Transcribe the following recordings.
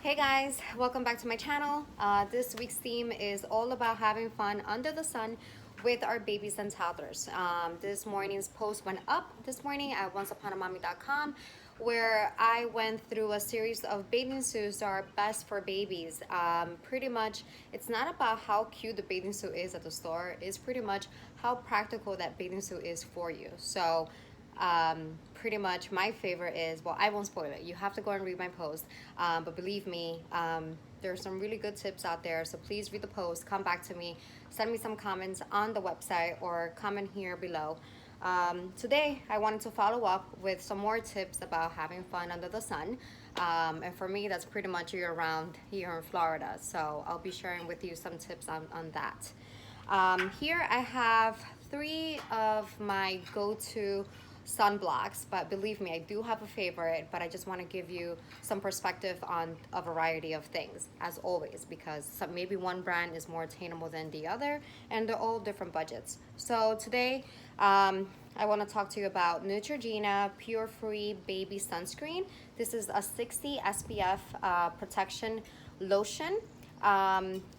Hey guys, welcome back to my channel. This week's theme is all about having fun under the sun with our babies and toddlers. This morning's post went up this morning at ONCEUPONAMAMI.com, where I went through a series of bathing suits that are best for babies. Pretty much, it's not about how cute the bathing suit is at the store, it's pretty much how practical that bathing suit is for you. So pretty much my favorite is, well, I won't spoil it, you have to go and read my post, but believe me, there's some really good tips out there. So please read the post, come back to me, send me some comments on the website or comment here below. Today I wanted to follow up with some more tips about having fun under the sun, and for me that's pretty much year round here in Florida, so I'll be sharing with you some tips on that. Here I have 3 of my go-to sunblocks, but believe me, I do have a favorite, but I just want to give you some perspective on a variety of things, as always, because maybe one brand is more attainable than the other, and they're all different budgets. So today, I want to talk to you about Neutrogena Pure Free Baby Sunscreen. This is a 60 SPF protection lotion.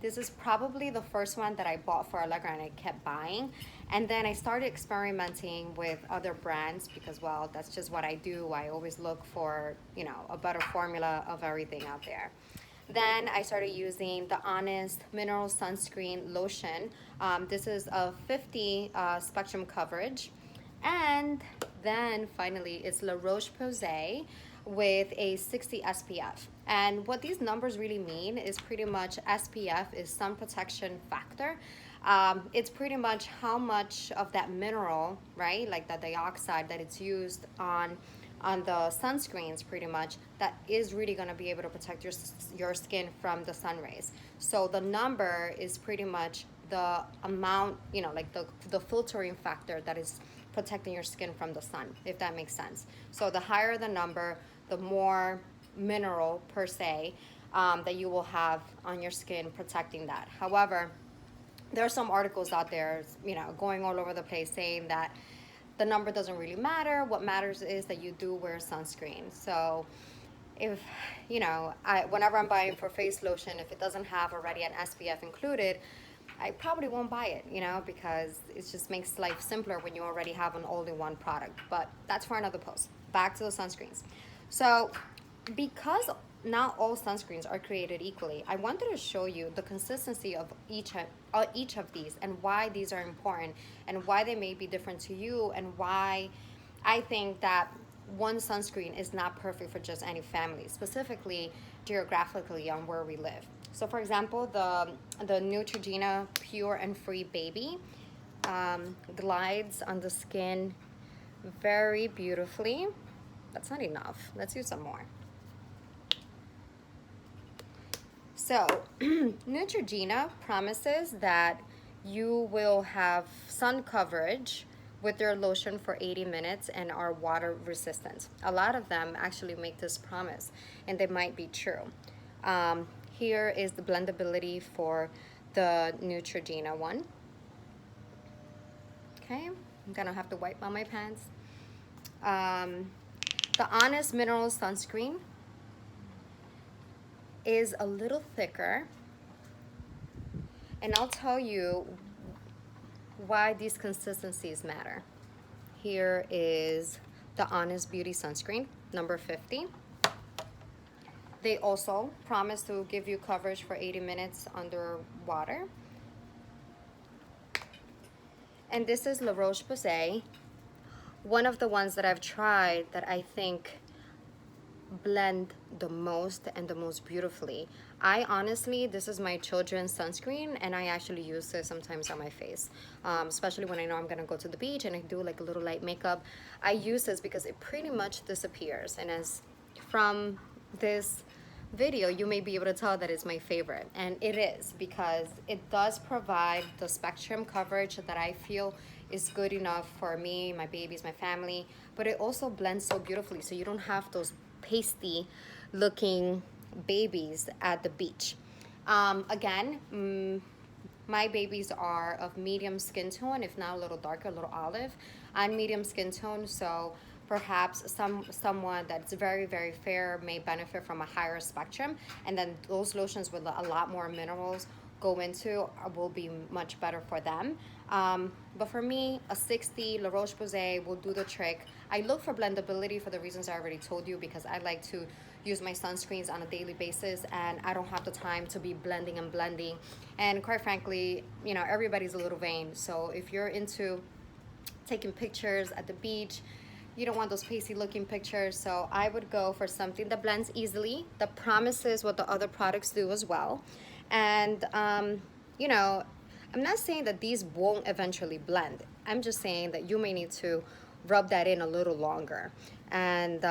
This is probably the first one that I bought for Allegra and I kept buying, and then I started experimenting with other brands because, well, that's just what I do. I always look for, you know, a better formula of everything out there. Then I started using the Honest Mineral Sunscreen Lotion. This is a 50 spectrum coverage. And then finally it's La Roche Posay with a 60 SPF. And what these numbers really mean is pretty much SPF is sun protection factor. It's pretty much how much of that mineral, right, like the dioxide that it's used on the sunscreens, pretty much, that is really going to be able to protect your skin from the sun rays. So the number is pretty much the amount, you know, like the filtering factor that is protecting your skin from the sun, if that makes sense. So the higher the number, the more mineral per se that you will have on your skin protecting that. However, there are some articles out there, you know, going all over the place saying that the number doesn't really matter. What matters is that you do wear sunscreen. So if, you know, whenever I'm buying for face lotion, if it doesn't have already an SPF included, I probably won't buy it, you know, because it just makes life simpler when you already have an all-in-one product. But that's for another post. Back to the sunscreens. So because not all sunscreens are created equally, I wanted to show you the consistency of each of these and why these are important and why they may be different to you, and why I think that one sunscreen is not perfect for just any family, specifically geographically on where we live. So for example, the Neutrogena Pure and Free Baby glides on the skin very beautifully. That's not enough. Let's use some more. So Neutrogena promises that you will have sun coverage with their lotion for 80 minutes and are water resistant. A lot of them actually make this promise, and they might be true. Here is the blendability for the Neutrogena one. Okay, I'm gonna have to wipe on my pants. The Honest Mineral Sunscreen is a little thicker, and I'll tell you why these consistencies matter. Here is the Honest Beauty Sunscreen, number 50. They also promise to give you coverage for 80 minutes underwater. And this is La Roche-Posay, one of the ones that I've tried that I think blend the most and the most beautifully. I honestly, this is my children's sunscreen, and I actually use this sometimes on my face, especially when I know I'm gonna go to the beach and I do like a little light makeup. I use this because it pretty much disappears, and as from this video you may be able to tell that it's my favorite, and it is because it does provide the spectrum coverage that I feel is good enough for me, my babies, my family, but it also blends so beautifully, so you don't have those pasty looking babies at the beach. Again, my babies are of medium skin tone, if not a little darker, a little olive. I'm medium skin tone, so perhaps someone that's very, very fair may benefit from a higher spectrum, and then those lotions with a lot more minerals go into will be much better for them. But for me, a 60 La Roche-Posay will do the trick. I look for blendability for the reasons I already told you, because I like to use my sunscreens on a daily basis, and I don't have the time to be blending and blending. And quite frankly, you know, everybody's a little vain. So if you're into taking pictures at the beach, you don't want those pasty looking pictures. So I would go for something that blends easily, that promises what the other products do as well. And you know, I'm not saying that these won't eventually blend. I'm just saying that you may need to rub that in a little longer, and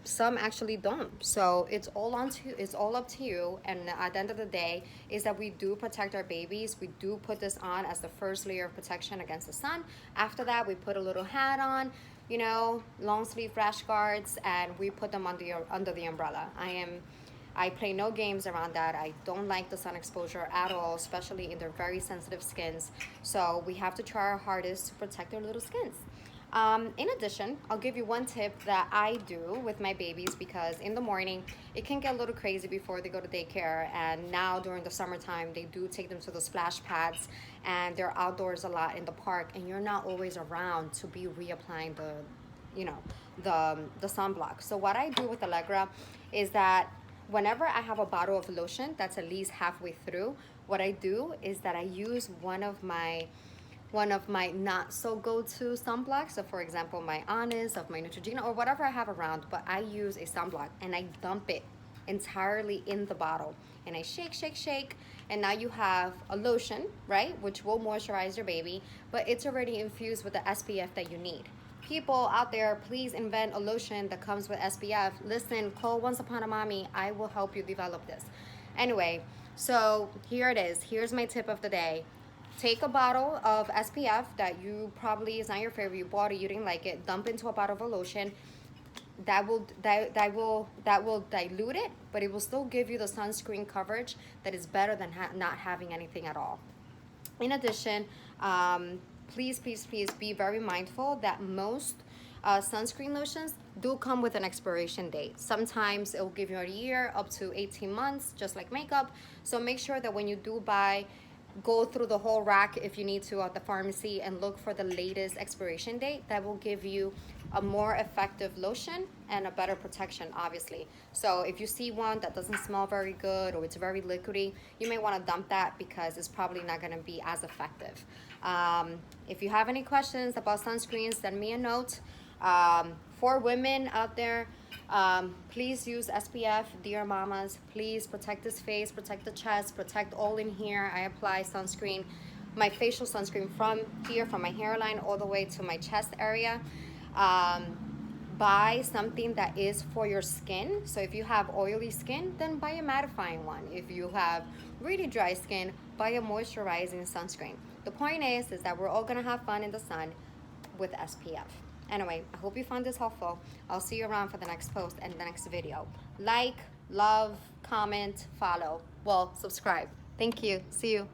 some actually don't. So it's all up to you. And at the end of the day is that we do protect our babies. We do put this on as the first layer of protection against the sun. After that, we put a little hat on, you know, long sleeve rash guards, and we put them under the umbrella. I play no games around that. I don't like the sun exposure at all, especially in their very sensitive skins. So we have to try our hardest to protect their little skins. In addition, I'll give you one tip that I do with my babies, because in the morning it can get a little crazy before they go to daycare, and now during the summertime they do take them to the splash pads, and they're outdoors a lot in the park, and you're not always around to be reapplying the sunblock. So what I do with Allegra is that whenever I have a bottle of lotion that's at least halfway through, what I do is that I use one of my not so go-to sunblocks. So for example, my Honest, of my Neutrogena, or whatever I have around, but I use a sunblock and I dump it entirely in the bottle, and I shake, shake, shake, and now you have a lotion, right, which will moisturize your baby, but it's already infused with the SPF that you need. People out there, please invent a lotion that comes with SPF. Listen, call Once Upon a Mommy. I will help you develop this. Anyway, so here it is. Here's my tip of the day. Take a bottle of SPF that you probably is not your favorite. You bought it, you didn't like it. Dump into a bottle of a lotion. That will dilute it, but it will still give you the sunscreen coverage that is better than not having anything at all. In addition, please be very mindful that most sunscreen lotions do come with an expiration date. Sometimes it will give you a year, up to 18 months, just like makeup. So make sure that when you do buy, go through the whole rack if you need to at the pharmacy and look for the latest expiration date. That will give you a more effective lotion and a better protection, obviously. So if you see one that doesn't smell very good or it's very liquidy, you may want to dump that, because it's probably not going to be as effective. If you have any questions about sunscreens, send me a note. For women out there, please use SPF, dear mamas. Please protect this face, protect the chest, protect all in here. I apply sunscreen, my facial sunscreen, from here, from my hairline all the way to my chest area. Buy something that is for your skin. So if you have oily skin, then buy a mattifying one. If you have really dry skin, buy a moisturizing sunscreen. The point is that we're all gonna have fun in the sun with SPF. Anyway, I hope you found this helpful. I'll see you around for the next post and the next video. Like, love, comment, follow. Well, subscribe. Thank you. See you.